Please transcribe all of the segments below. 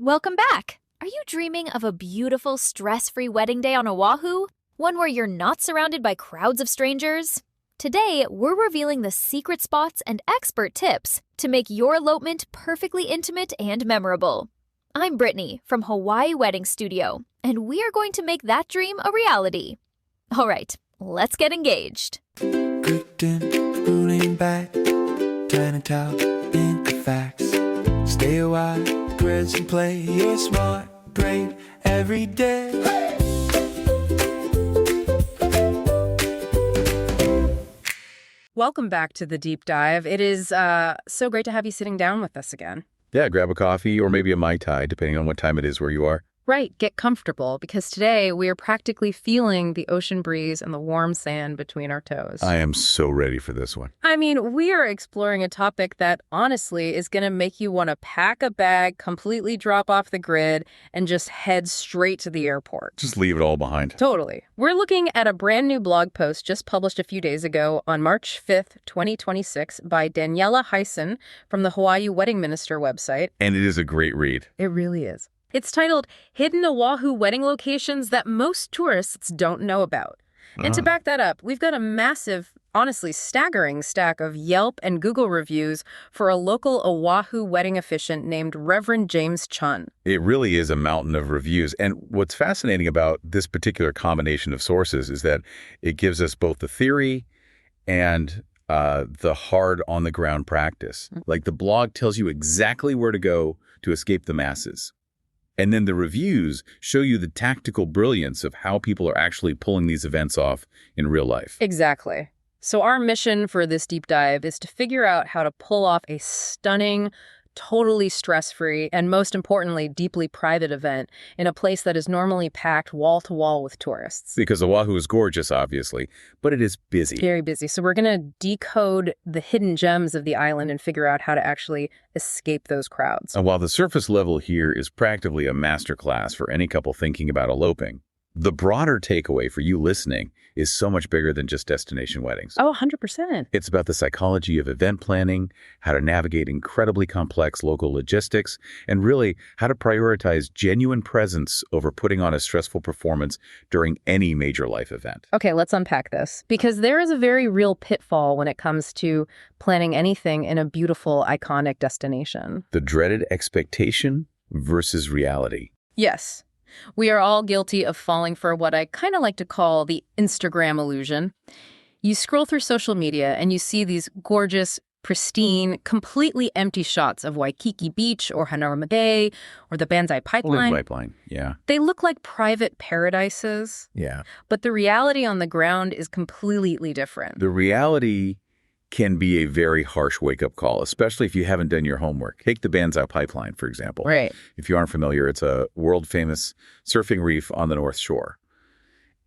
Welcome back! Are you dreaming of a beautiful, stress-free wedding day on Oahu? One where you're not surrounded by crowds of strangers? Today, we're revealing the secret spots and expert tips to make your elopement perfectly intimate and memorable. I'm Brittany from Hawaii Wedding Studio, and we are going to make that dream a reality. All right, let's get engaged. Rooting back, turn it out into facts. Stay a while, press and play. You're smart, great every day. Welcome back to the deep dive. It is so great to have you sitting down with us again. Yeah, grab a coffee or maybe a Mai Tai, depending on what time it is where you are. Right, get comfortable, because today we are practically feeling the ocean breeze and the warm sand between our toes. I am so ready for this one. I mean, we are exploring a topic that honestly is going to make you want to pack a bag, completely drop off the grid, and just head straight to the airport. Just leave it all behind. Totally. We're looking at a brand new blog post just published a few days ago on March 5th, 2026 by Daniela Hyson from the Hawaii Wedding Minister website. And it is a great read. It really is. It's titled Hidden Oahu Wedding Locations That Most Tourists Don't Know About. And to back that up, we've got a massive, honestly staggering stack of Yelp and Google reviews for a local Oahu wedding officiant named Reverend James Chun. It really is a mountain of reviews. And what's fascinating about this particular combination of sources is that it gives us both the theory and the hard on-the-ground practice. Like the blog tells you exactly where to go to escape the masses. And then the reviews show you the tactical brilliance of how people are actually pulling these events off in real life. Exactly. So our mission for this deep dive is to figure out how to pull off a stunning, totally stress-free, and most importantly, deeply private event in a place that is normally packed wall-to-wall with tourists. Because Oahu is gorgeous, obviously, but it is busy. Very busy. So we're going to decode the hidden gems of the island and figure out how to actually escape those crowds. And while the surface level here is practically a masterclass for any couple thinking about eloping, the broader takeaway for you listening is so much bigger than just destination weddings. Oh, 100%. It's about the psychology of event planning, how to navigate incredibly complex local logistics, and really how to prioritize genuine presence over putting on a stressful performance during any major life event. Okay, let's unpack this, because there is a very real pitfall when it comes to planning anything in a beautiful, iconic destination. The dreaded expectation versus reality. Yes. We are all guilty of falling for what I kind of like to call the Instagram illusion. You scroll through social media and you see these gorgeous, pristine, completely empty shots of Waikiki Beach or Hanauma Bay or the Banzai Pipeline. Yeah. They look like private paradises. Yeah. But the reality on the ground is completely different. The reality can be a very harsh wake-up call, especially if you haven't done your homework. Take the Banzai Pipeline, for example. Right. If you aren't familiar, it's a world-famous surfing reef on the North Shore.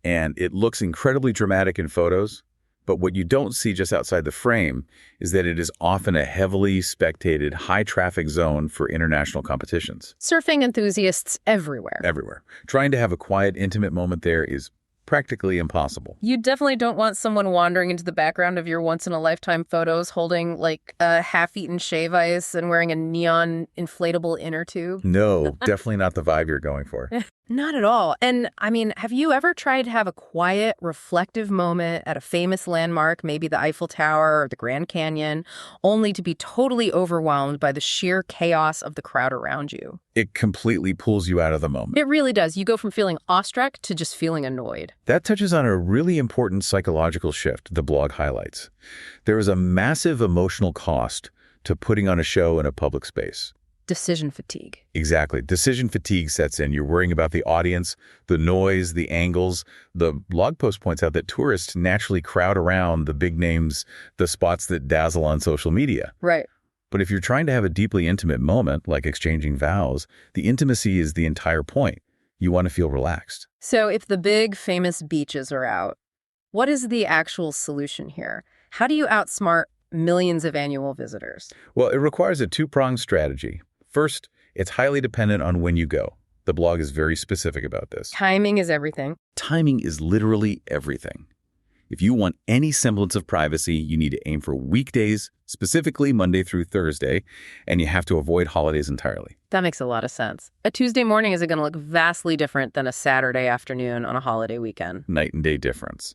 And it looks incredibly dramatic in photos, but what you don't see just outside the frame is that it is often a heavily spectated, high-traffic zone for international competitions. Surfing enthusiasts everywhere. Everywhere. Trying to have a quiet, intimate moment there is practically impossible. You definitely don't want someone wandering into the background of your once-in-a-lifetime photos holding, like, a half-eaten shave ice and wearing a neon inflatable inner tube. No, definitely not the vibe you're going for. Not at all. And, I mean, have you ever tried to have a quiet, reflective moment at a famous landmark, maybe the Eiffel Tower or the Grand Canyon, only to be totally overwhelmed by the sheer chaos of the crowd around you? It completely pulls you out of the moment. It really does. You go from feeling awestruck to just feeling annoyed. That touches on a really important psychological shift the blog highlights. There is a massive emotional cost to putting on a show in a public space. Decision fatigue. Exactly. Decision fatigue sets in. You're worrying about the audience, the noise, the angles. The blog post points out that tourists naturally crowd around the big names, the spots that dazzle on social media. Right. But if you're trying to have a deeply intimate moment, like exchanging vows, the intimacy is the entire point. You want to feel relaxed. So if the big famous beaches are out, what is the actual solution here? How do you outsmart millions of annual visitors? Well, it requires a two-pronged strategy. First, it's highly dependent on when you go. The blog is very specific about this. Timing is everything. Timing is literally everything. If you want any semblance of privacy, you need to aim for weekdays, specifically Monday through Thursday, and you have to avoid holidays entirely. That makes a lot of sense. A Tuesday morning isn't going to look vastly different than a Saturday afternoon on a holiday weekend. Night and day difference.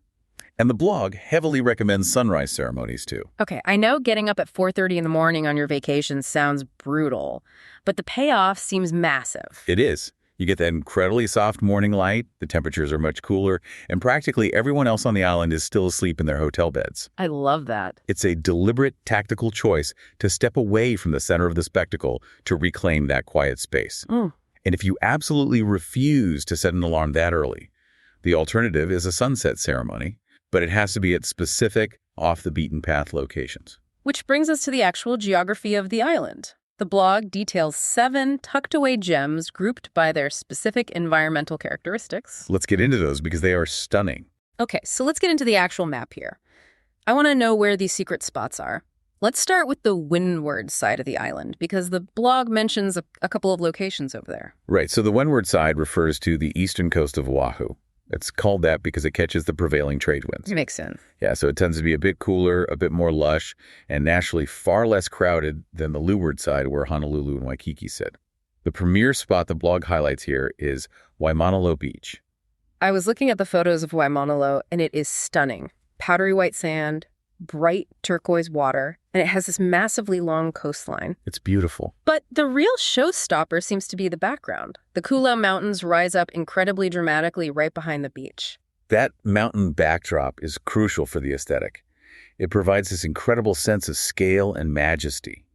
And the blog heavily recommends sunrise ceremonies too. Okay, I know getting up at 4:30 in the morning on your vacation sounds brutal, but the payoff seems massive. It is. You get that incredibly soft morning light, the temperatures are much cooler, and practically everyone else on the island is still asleep in their hotel beds. I love that. It's a deliberate, tactical choice to step away from the center of the spectacle to reclaim that quiet space. And if you absolutely refuse to set an alarm that early, the alternative is a sunset ceremony, but it has to be at specific, off-the-beaten-path locations. Which brings us to the actual geography of the island. The blog details 7 tucked-away gems grouped by their specific environmental characteristics. Let's get into those because they are stunning. Okay, so let's get into the actual map here. I want to know where these secret spots are. Let's start with the windward side of the island because the blog mentions a couple of locations over there. Right, so the windward side refers to the eastern coast of Oahu. It's called that because it catches the prevailing trade winds. It makes sense. Yeah, so it tends to be a bit cooler, a bit more lush, and naturally far less crowded than the leeward side where Honolulu and Waikiki sit. The premier spot the blog highlights here is Waimanalo Beach. I was looking at the photos of Waimanalo, and it is stunning. Powdery white sand, bright turquoise water, and it has this massively long coastline. It's beautiful. But the real showstopper seems to be the background. The Kualoa Mountains rise up incredibly dramatically right behind the beach. That mountain backdrop is crucial for the aesthetic. It provides this incredible sense of scale and majesty.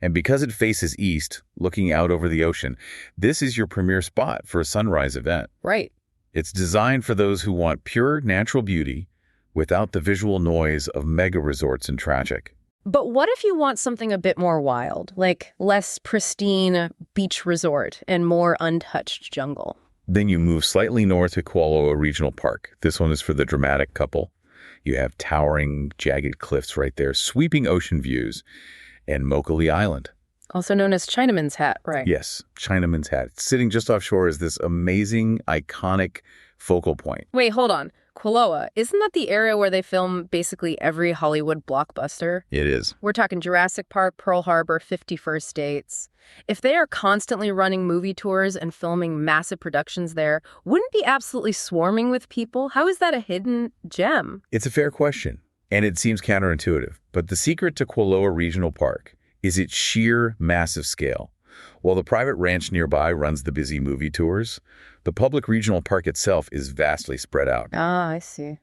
And because it faces east, looking out over the ocean, this is your premier spot for a sunrise event. Right. It's designed for those who want pure natural beauty without the visual noise of mega resorts and traffic. But what if you want something a bit more wild, like less pristine beach resort and more untouched jungle? Then you move slightly north to Kualoa Regional Park. This one is for the dramatic couple. You have towering, jagged cliffs right there, sweeping ocean views, and Mochili Island. Also known as Chinaman's Hat, right? Yes, Chinaman's Hat. Sitting just offshore is this amazing, iconic focal point. Wait, hold on. Kualoa, isn't that the area where they film basically every Hollywood blockbuster? It is. We're talking Jurassic Park, Pearl Harbor, 50 First Dates. If they are constantly running movie tours and filming massive productions there, wouldn't it be absolutely swarming with people? How is that a hidden gem? It's a fair question, and it seems counterintuitive. But the secret to Kualoa Regional Park is its sheer massive scale. While the private ranch nearby runs the busy movie tours, the public regional park itself is vastly spread out. Ah, I see.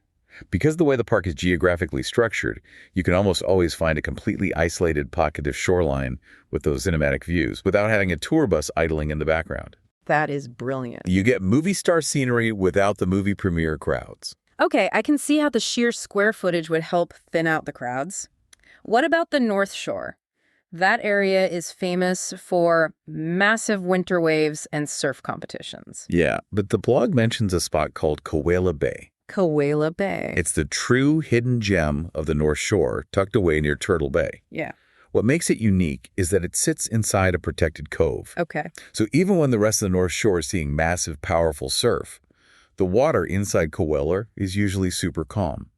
Because the way the park is geographically structured, you can almost always find a completely isolated pocket of shoreline with those cinematic views without having a tour bus idling in the background. That is brilliant. You get movie star scenery without the movie premiere crowds. Okay, I can see how the sheer square footage would help thin out the crowds. What about the North Shore? That area is famous for massive winter waves and surf competitions. Yeah, but the blog mentions a spot called Kawela Bay. Kawela Bay. It's the true hidden gem of the North Shore, tucked away near Turtle Bay. Yeah. What makes it unique is that it sits inside a protected cove. Okay. So even when the rest of the North Shore is seeing massive, powerful surf, the water inside Kawela is usually super calm.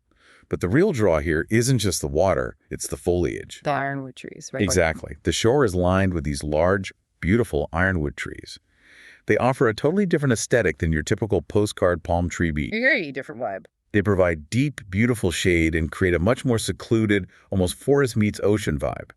But the real draw here isn't just the water, it's the foliage. The ironwood trees, right? Exactly. The shore is lined with these large, beautiful ironwood trees. They offer a totally different aesthetic than your typical postcard palm tree beach. Very different vibe. They provide deep, beautiful shade and create a much more secluded, almost forest meets ocean vibe.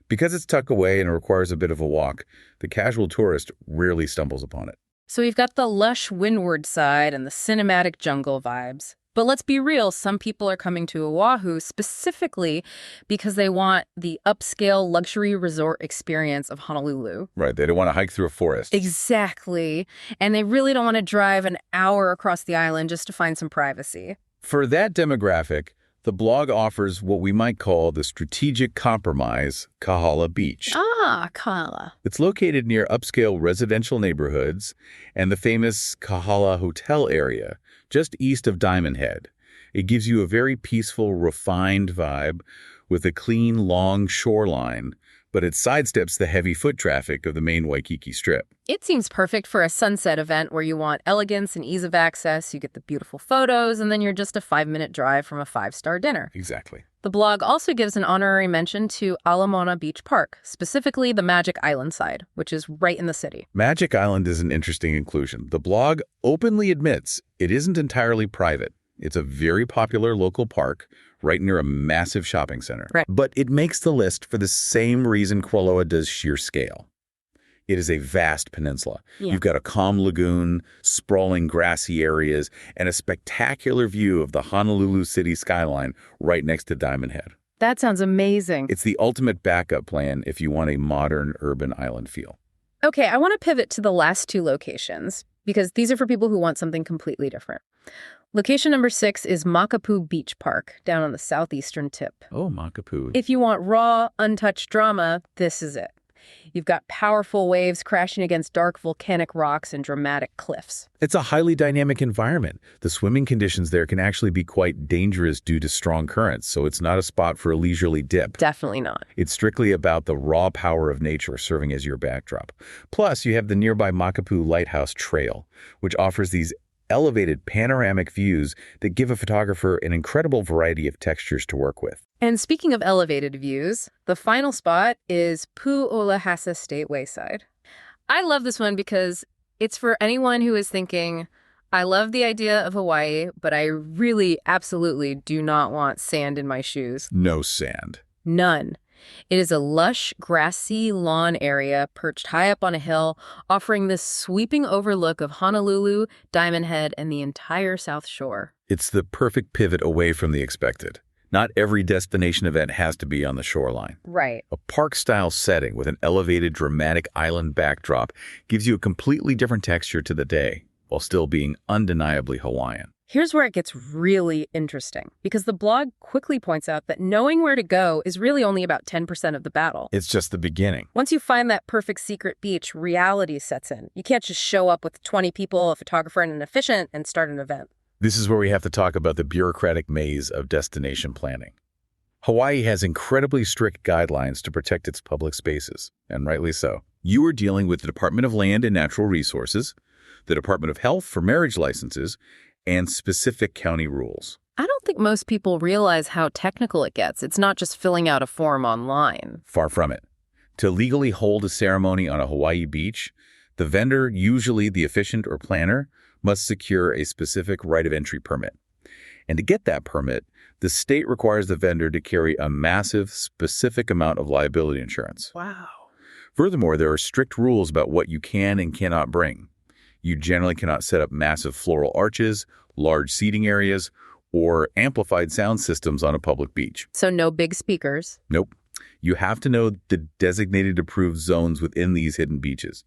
Because it's tucked away and requires a bit of a walk, the casual tourist rarely stumbles upon it. So we've got the lush windward side and the cinematic jungle vibes. But let's be real, some people are coming to Oahu specifically because they want the upscale luxury resort experience of Honolulu. Right, they don't want to hike through a forest. Exactly. And they really don't want to drive an hour across the island just to find some privacy. For that demographic, the blog offers what we might call the strategic compromise, Kahala Beach. Ah, Kahala. It's located near upscale residential neighborhoods and the famous Kahala Hotel area, just east of Diamond Head. It gives you a very peaceful, refined vibe with a clean, long shoreline, but it sidesteps the heavy foot traffic of the main Waikiki Strip. It seems perfect for a sunset event where you want elegance and ease of access, you get the beautiful photos, and then you're just a 5-minute drive from a 5-star dinner. Exactly. The blog also gives an honorary mention to Alamona Beach Park, specifically the Magic Island side, which is right in the city. Magic Island is an interesting inclusion. The blog openly admits it isn't entirely private. It's a very popular local park right near a massive shopping center. Right. But it makes the list for the same reason Kualoa does: sheer scale. It is a vast peninsula. Yeah. You've got a calm lagoon, sprawling grassy areas, and a spectacular view of the Honolulu city skyline right next to Diamond Head. That sounds amazing. It's the ultimate backup plan if you want a modern urban island feel. Okay, I want to pivot to the last two locations because these are for people who want something completely different. Location number 6 is Makapu Beach Park, down on the southeastern tip. Oh, Makapu. If you want raw, untouched drama, this is it. You've got powerful waves crashing against dark volcanic rocks and dramatic cliffs. It's a highly dynamic environment. The swimming conditions there can actually be quite dangerous due to strong currents, so it's not a spot for a leisurely dip. Definitely not. It's strictly about the raw power of nature serving as your backdrop. Plus, you have the nearby Makapu Lighthouse Trail, which offers these elevated panoramic views that give a photographer an incredible variety of textures to work with. And speaking of elevated views, the final spot is Pu'olahasa State Wayside. I love this one because it's for anyone who is thinking, I love the idea of Hawaii, but I really absolutely do not want sand in my shoes. No sand. None. It is a lush, grassy lawn area perched high up on a hill, offering this sweeping overlook of Honolulu, Diamond Head, and the entire South Shore. It's the perfect pivot away from the expected. Not every destination event has to be on the shoreline. Right. A park-style setting with an elevated, dramatic island backdrop gives you a completely different texture to the day, while still being undeniably Hawaiian. Here's where it gets really interesting, because the blog quickly points out that knowing where to go is really only about 10% of the battle. It's just the beginning. Once you find that perfect secret beach, reality sets in. You can't just show up with 20 people, a photographer, and an officiant and start an event. This is where we have to talk about the bureaucratic maze of destination planning. Hawaii has incredibly strict guidelines to protect its public spaces, and rightly so. You are dealing with the Department of Land and Natural Resources, the Department of Health for marriage licenses, and specific county rules. I don't think most people realize how technical it gets. It's not just filling out a form online. Far from it. To legally hold a ceremony on a Hawaii beach, the vendor, usually the officiant or planner, must secure a specific right of entry permit. And to get that permit, the state requires the vendor to carry a massive, specific amount of liability insurance. Wow. Furthermore, there are strict rules about what you can and cannot bring. You generally cannot set up massive floral arches, large seating areas, or amplified sound systems on a public beach. So no big speakers. Nope. You have to know the designated approved zones within these hidden beaches.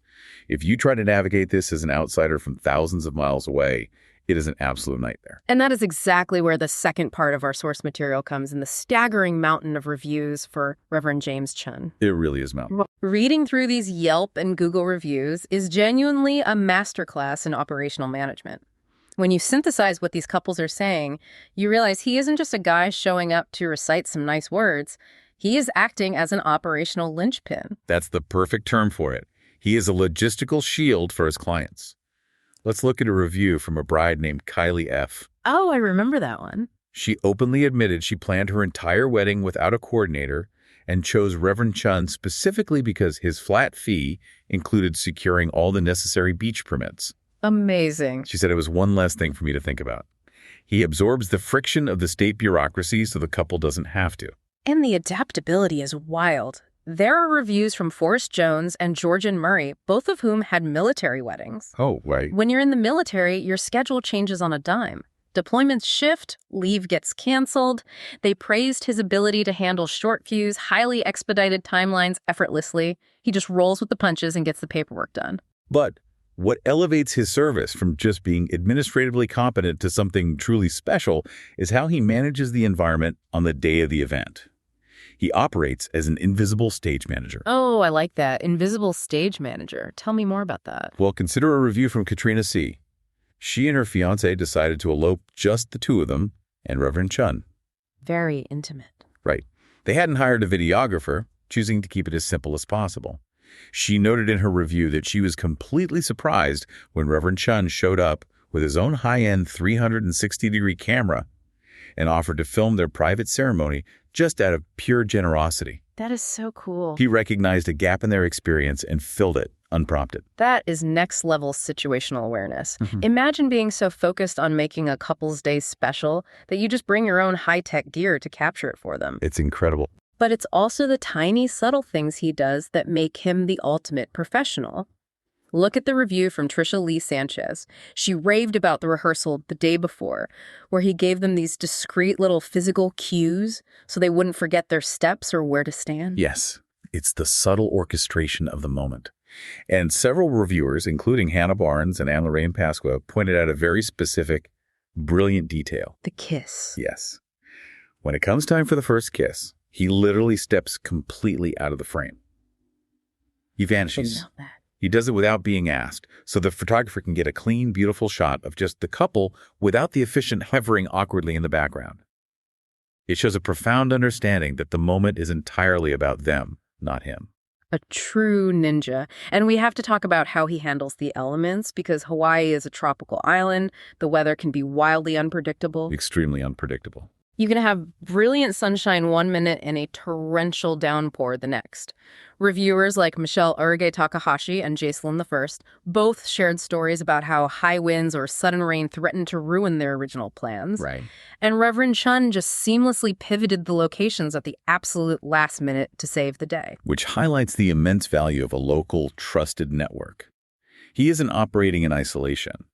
If you try to navigate this as an outsider from thousands of miles away, it is an absolute nightmare. And that is exactly where the second part of our source material comes in the staggering mountain of reviews for Reverend James Chun. It really is mountain. Reading through these Yelp and Google reviews is genuinely a masterclass in operational management. When you synthesize what these couples are saying, you realize he isn't just a guy showing up to recite some nice words. He is acting as an operational linchpin. That's the perfect term for it. He is a logistical shield for his clients. Let's look at a review from a bride named Kylie F. Oh, I remember that one. She openly admitted she planned her entire wedding without a coordinator and chose Reverend Chun specifically because his flat fee included securing all the necessary beach permits. Amazing. She said it was one less thing for me to think about. He absorbs the friction of the state bureaucracy so the couple doesn't have to. And the adaptability is wild. There are reviews from Forrest Jones and Georgian Murray, both of whom had military weddings. Oh, right. When you're in the military, your schedule changes on a dime. Deployments shift, leave gets canceled. They praised his ability to handle short fuse, highly expedited timelines effortlessly. He just rolls with the punches and gets the paperwork done. But what elevates his service from just being administratively competent to something truly special is how he manages the environment on the day of the event. He operates as an invisible stage manager. Oh, I like that. Invisible stage manager. Tell me more about that. Well, consider a review from Katrina C. She and her fiancé decided to elope just the two of them and Reverend Chun. Very intimate. Right. They hadn't hired a videographer, choosing to keep it as simple as possible. She noted in her review that she was completely surprised when Reverend Chun showed up with his own high-end 360-degree camera and offered to film their private ceremony just out of pure generosity. That is so cool. He recognized a gap in their experience and filled it unprompted. That is next-level situational awareness. Imagine being so focused on making a couple's day special that you just bring your own high-tech gear to capture it for them. It's incredible. But it's also the tiny, subtle things he does that make him the ultimate professional. Look at the review from Trisha Lee Sanchez. She raved about the rehearsal the day before, where he gave them these discreet little physical cues so they wouldn't forget their steps or where to stand. Yes, it's the subtle orchestration of the moment. And several reviewers, including Hannah Barnes and Anne-Lorraine Pasqua, pointed out a very specific, brilliant detail. The kiss. Yes. When it comes time for the first kiss, he literally steps completely out of the frame. He vanishes. I didn't know that. He does it without being asked, so the photographer can get a clean, beautiful shot of just the couple without the officiant hovering awkwardly in the background. It shows a profound understanding that the moment is entirely about them, not him. A true ninja. And we have to talk about how he handles the elements, because Hawaii is a tropical island. The weather can be wildly unpredictable. Extremely unpredictable. You can have brilliant sunshine 1 minute and a torrential downpour the next. Reviewers like Michelle Urge Takahashi and Jacelyn I both shared stories about how high winds or sudden rain threatened to ruin their original plans. Right. And Reverend Chun just seamlessly pivoted the locations at the absolute last minute to save the day. Which highlights the immense value of a local, trusted network. He isn't operating in isolation.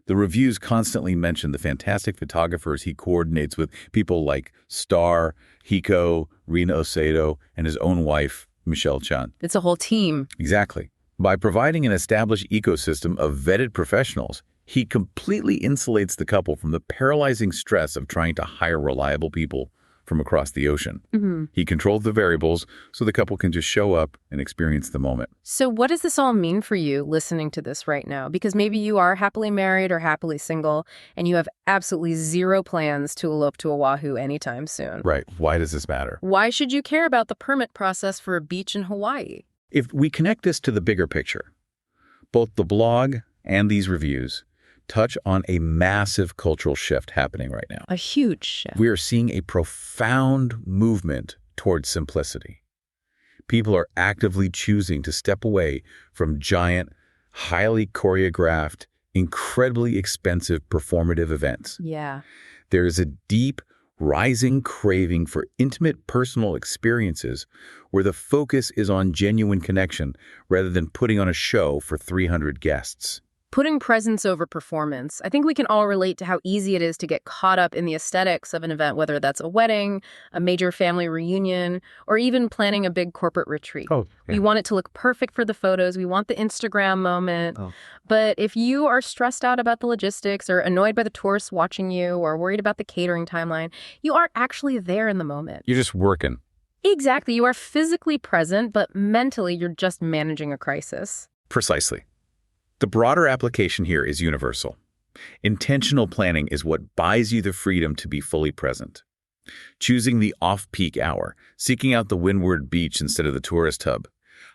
The reviews constantly mention the fantastic photographers he coordinates with, people like Star, Hiko, Rina Osedo, and his own wife, Michelle Chun. It's a whole team. Exactly. By providing an established ecosystem of vetted professionals, he completely insulates the couple from the paralyzing stress of trying to hire reliable people from across the ocean. He controls the variables so the couple can just show up and experience the moment. So what does this all mean for you listening to this right now? Because maybe you are happily married or happily single, and you have absolutely zero plans to elope to Oahu anytime soon. Right. Why does this matter? Why should you care about the permit process for a beach in Hawaii? If we connect this to the bigger picture, both the blog and these reviews touch on a massive cultural shift happening right now. A huge shift. We are seeing a profound movement towards simplicity. People are actively choosing to step away from giant, highly choreographed, incredibly expensive performative events. Yeah. There is a deep, rising craving for intimate personal experiences where the focus is on genuine connection rather than putting on a show for 300 guests. Putting presence over performance. I think we can all relate to how easy it is to get caught up in the aesthetics of an event, whether that's a wedding, a major family reunion, or even planning a big corporate retreat. We want it to look perfect for the photos. We want the Instagram moment. But if you are stressed out about the logistics or annoyed by the tourists watching you or worried about the catering timeline, you aren't actually there in the moment. You're just working. Exactly. You are physically present, but mentally you're just managing a crisis. Precisely. The broader application here is universal. Intentional planning is what buys you the freedom to be fully present. Choosing the off-peak hour, seeking out the windward beach instead of the tourist hub,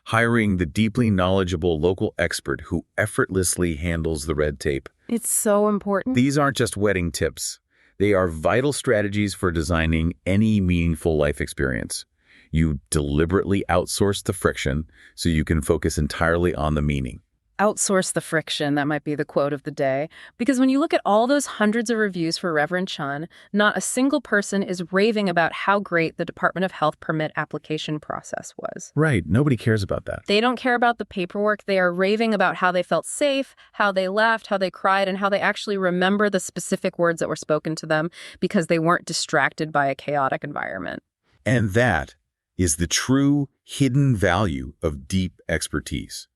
hiring the deeply knowledgeable local expert who effortlessly handles the red tape. It's so important. These aren't just wedding tips. They are vital strategies for designing any meaningful life experience. You deliberately outsource the friction so you can focus entirely on the meaning. Outsource the friction, that might be the quote of the day. Because when you look at all those hundreds of reviews for Reverend Chun, not a single person is raving about how great the Department of Health permit application process was. Right. Nobody cares about that. They don't care about the paperwork. They are raving about how they felt safe, how they laughed, how they cried, and how they actually remember the specific words that were spoken to them because they weren't distracted by a chaotic environment. And that is the true hidden value of deep expertise.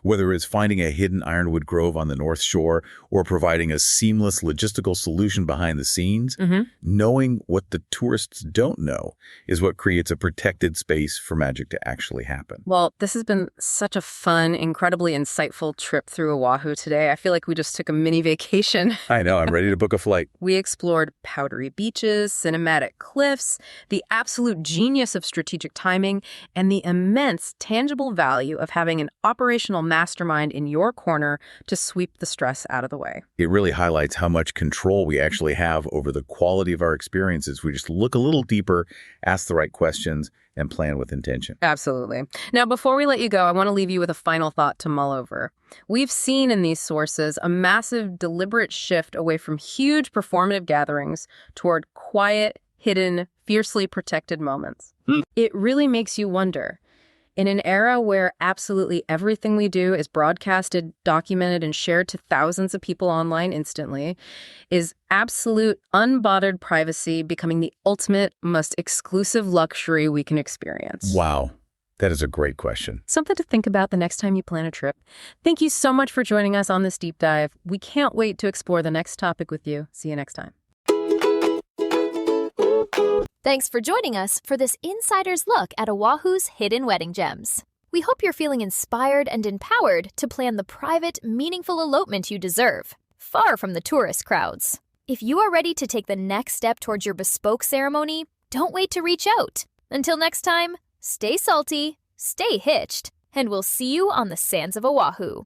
Whether it's finding a hidden ironwood grove on the North Shore or providing a seamless logistical solution behind the scenes, knowing what the tourists don't know is what creates a protected space for magic to actually happen. Well, this has been such a fun, incredibly insightful trip through Oahu today. I feel like we just took a mini vacation. I know, I'm ready to book a flight. We explored powdery beaches, cinematic cliffs, the absolute genius of strategic timing, and the immense tangible value of having an operational mastermind in your corner to sweep the stress out of the way. It really highlights how much control we actually have over the quality of our experiences. We just look a little deeper, ask the right questions, and plan with intention. Absolutely. Now, before we let you go, I want to leave you with a final thought to mull over. We've seen in these sources a massive, deliberate shift away from huge performative gatherings toward quiet, hidden, fiercely protected moments. It really makes you wonder, in an era where absolutely everything we do is broadcasted, documented, and shared to thousands of people online instantly, is absolute, unbothered privacy becoming the ultimate, most exclusive luxury we can experience? Wow. That is a great question. Something to think about the next time you plan a trip. Thank you so much for joining us on this deep dive. We can't wait to explore the next topic with you. See you next time. Thanks for joining us for this insider's look at Oahu's hidden wedding gems. We hope you're feeling inspired and empowered to plan the private, meaningful elopement you deserve, far from the tourist crowds. If you are ready to take the next step towards your bespoke ceremony, don't wait to reach out. Until next time, stay salty, stay hitched, and we'll see you on the sands of Oahu.